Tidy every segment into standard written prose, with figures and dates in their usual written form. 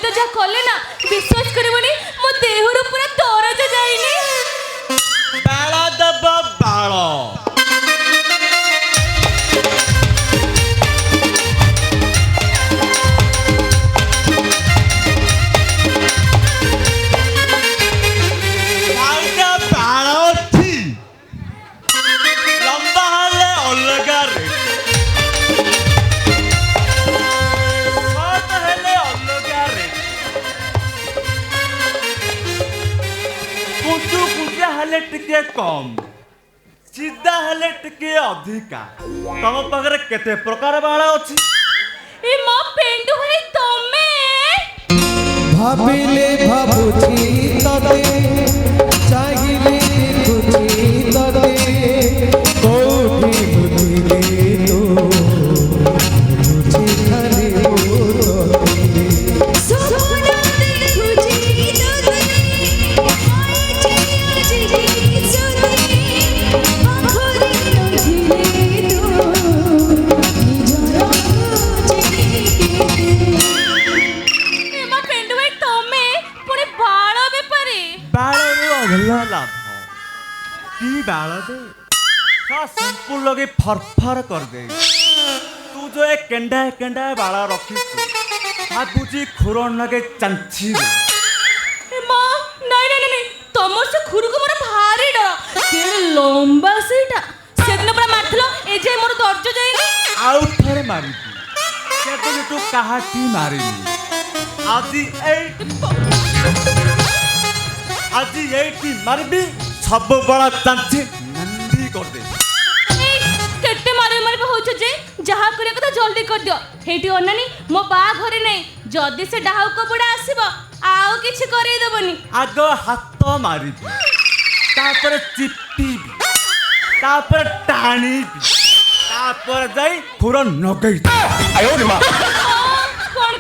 ସହିତ ଯାହା କଲେ ନା ବିଶ୍ୱାସ କରିବନି ମୋ ଦେହରୁ ପୁରା ଦରଜ ଯାଇନି। ବାଳ ଦେବ ବାଳ। टिके कम सीधा हेले टिके अधिका तम पाखरे केते प्रकार बाळ अछि ए मो पेंडु भाई तमे भाबिले भाबुची तते चाहिले देखुची तते कोठी बुझिले तो बुझी खाली मोरते सोना देखुची तते लाभ की बाल दे सिंपल लगे फरफर कर दे तू जो एक केंडा केंडा बाल रखी भाबुची खुरन लगे चांची मां नहीं नहीं नहीं तमर से खुरु को मोर भारी डर के लंबा सेटा सेदिन पर मारथलो ए जे मोर दर्ज जाईनी आउ थरे मारी केते तू काहाटी मारिनी आज एठी मारबी सब बड़ा चांची नंदी कर दे केते मारे मारे होछ जे जहा करे कथा जल्दी कर दियो हेटी ओनानी मो बा घरे नै जदी से डाहु को बुडा आसीबो आउ किछि करे देबनी आगो हाथ मारी तापर चिप्पी तापर टाणी तापर जाई खुर नगई आयो रे मां कोन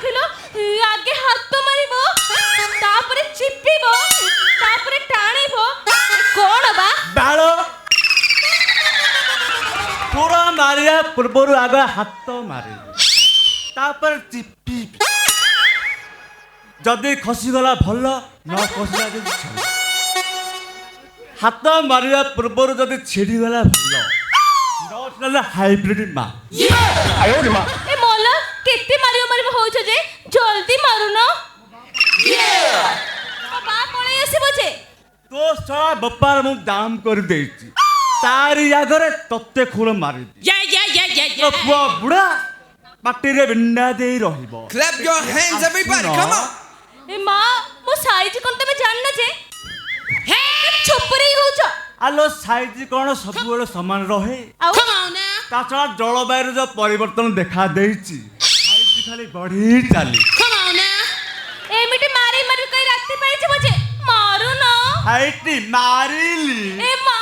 खइलो आगे हाथ मारिबो तापर चिप्पीबो तापर टाणीबो कोन बा बालो पूरा मारिया पूर्वरु आगे हाथ मारे तापर चिप्पी जदि खसीगला भल न खसीला जदि हाथ मारिया पूर्वरु जदि छिड़ीगला भल न हाइब्रिड मा आयो रे मा ए मोला केते मारियो मारिबो होछ जे जल्दी मारु न बा कोणे आसीबो जे तो सा बप्पार मु दाम कर देछि तारी आगरे तत्ते खुर मारि या बुढ़ा पाटी रे बिंडा देई रहिबो Clap your hands everybody come on ए मां मो साइज कोन तमे जान न जे हे छपरी होछ आलो साइज कोन सब बेले समान रहे कम ऑन ना ता छडा जलवायु जो परिवर्तन देखा देछि साइज खाली बढ़ी चाली कम ऑन ना एमिटे मारी मारी कई राती पाई जे बजे मारू न हाइटी मारिली ए मां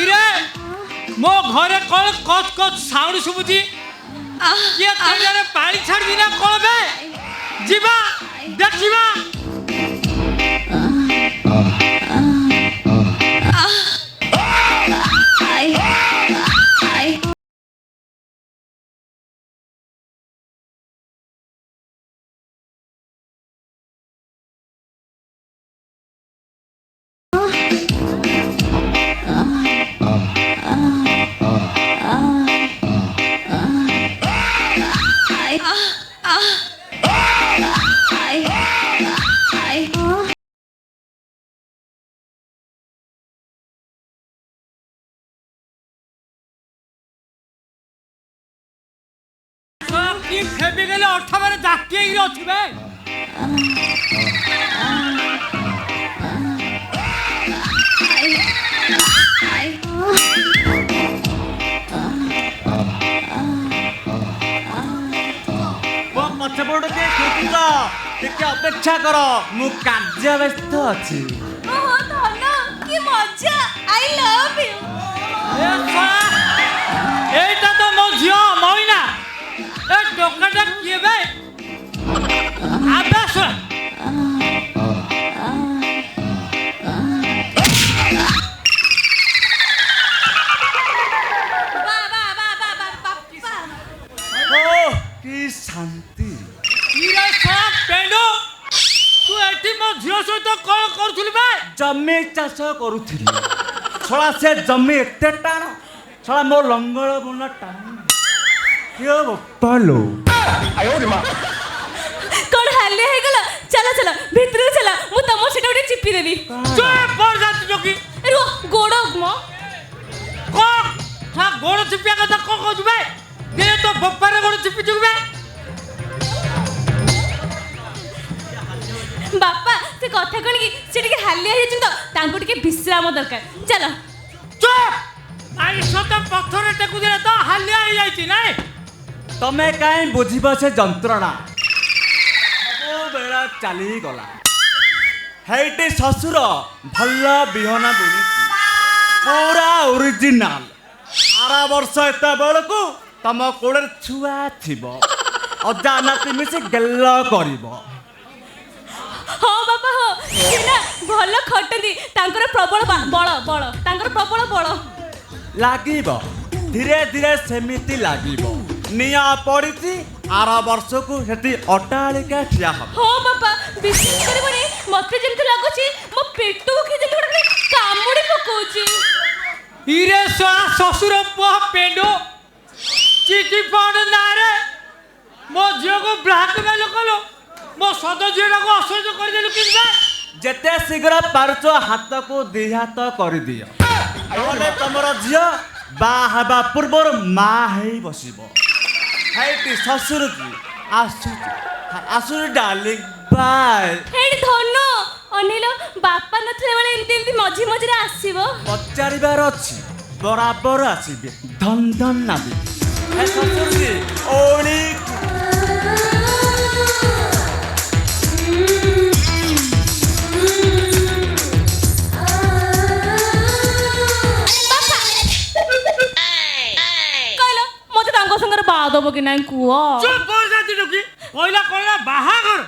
ଇରେ ମୋ ଘରେ କଣ କଚ କଚ ସାଉଣ୍ଡ ଶୁଭୁଛି କିଏ ତେଲରେ ପାଣି ଛାଡିବି ନା କଣ ବେ ଯିବା ଦେଖିବା কি খেপি গেলে অঠাবারে জাতি ହେଇକି ଅଛି ବେ ମୋ ପଛପଟୁ କିଏ ଖୋଜୁଛ ଟିକେ ଅପେକ୍ଷା କର ମୁଁ କାର୍ଯ୍ୟ ବ୍ୟସ୍ତ ଅଛି ଓହୋ ଧନ କି ମଜା ଆଇ ଲଭ୍ ୟୁ ଏ ଶଳା, এইটা তো ମୋ ଝିଅ ମଇନା ଏ ଟୋକାଟା କିଏ ବେ ଆବେ ଶଳା ବା ବା ବା ବା ବା ବାପା ଓ କି ଶାନ୍ତି ଇରେ ଶଳା ପେଣ୍ଡୁ ତୁ ଏଠି ମୋ ଝିଅ ସହିତ କଣ କରୁଥିଲୁ ବେ ଜମି ଚାଷ କରୁଥିଲି ଛଳା ସେ ଜମି ଏତେ ଟାଣ ଛଳା ମୋ ଲଙ୍ଗଳ ବୁଣା ଟାଣ କିଏ ବୋପାଲୋ କଣ ହାଲିଆ ହେଇଗଲା ଚାଲ ଚାଲ ଭିତରକୁ ଚାଲ ମୁଁ ତମ ସେଟା ଗୋଟେ ଚିପି ଦେବି ଚୁପ ବର ଜାତି ଟୋକି ରୁହ ଗୋଡ଼ ମ କଣ ଶଳା ଗୋଡ଼ ଚିପିବା କଥା କଣ କହୁଛୁ ବେ ଦିନେ ତ ବୋପାରେ ଗୋଡ଼ ଚିପିଛୁ ବେ ବାପା ସେ କଥା କଣ କି ସେ ଟିକେ ହାଲିଆ ହେଇଯାଇଛନ୍ତି ତ ତାଙ୍କୁ ଟିକେ ବିଶ୍ରାମ ଦରକାର ଚାଲ ଚୁପ ଆଇସ ତ ପଥର ଟେକୁ ଦେଲେ ତ ହାଲିଆ ହେଇଯାଇଛି ନାଇଁ ତମେ କାହିଁ ବୁଝିବ ସେ ଯନ୍ତ୍ରଣା ସବୁବେଳେ ଚାଲିଗଲା ହେଇଟି ଶ୍ୱଶୁର ଭଲ ବିହନ ବୁଣିଛି ପୁରା ଓରିଜିନାଲ ଆର ବର୍ଷ ଏତେବେଳକୁ ତମ କୋଳରେ ଛୁଆ ଥିବ ଅଜା ନାତି ମିଶି ଗେଲ କରିବ ହଁ ବାପା ହଁ ସେ ନା ଭଲ ଖଟନ୍ତି ତାଙ୍କର ପ୍ରବଳ ବଳ ତାଙ୍କର ପ୍ରବଳ ବଳ ଲାଗିବ ଧୀରେ ଧୀରେ ସେମିତି ଲାଗିବ ନିଆଁ ପଡ଼ିଛି ଆର ବର୍ଷକୁ ସେଠି ଅଟ୍ଟାଳିକା ଠିଆ ହବ ହଁ ବାପା ବିଶ୍ୱାସ କରିବନି ମତେ ଯେମିତି ଲାଗୁଛି ମୋ ପେଟକୁ କିଏ ଯେମିତି ଗୋଟେ କାମୁଡ଼ି ପକଉଛି ଇରେ ଶଳା ଶ୍ୱଶୁର ପୁଅ ପେଣ୍ଡୁ ଚିଠି ଫଣ୍ଡ ନାଁରେ ମୋ ଝିଅକୁ ବ୍ଲାକମେଲ କଲୁ ମୋ ସଦ ଝିଅଟାକୁ ଅସହ୍ୟ କରିଦେଲୁ କିନ୍ତୁ ଯେତେ ଶୀଘ୍ର ପାରୁଛ ହାତକୁ ଦି ହାତ କରିଦିଅ ନହେଲେ ତମର ଝିଅ ବାହା ହେବା ପୂର୍ବରୁ ମା ହେଇ ବସିବ ହେଇଟି ଶ୍ୱଶୁରକୁ ଆସୁଛି ଡାର୍ଲିଂ ବାଏ ହେଇଟି ଧନ ଅନେଇଲ ବାପା ନଥିଲା ବେଳେ ଏମିତି ଏମିତି ମଝି ମଝିରେ ଆସିବ ପଚାରିବାର ଅଛି ବରାବର ଆସିବେ ଧନ ଧନ ନାବି ହେ ଶ୍ୱଶୁରଜି ଓଳି କହିଲ ମତେ ତାଙ୍କ ସାଙ୍ଗରେ ବାହା ଦବ କି ନାଇଁ କୁହ ଚୁପ ବର ଜାତି ଟୋକି କହିଲା କଣ ବାହାଘର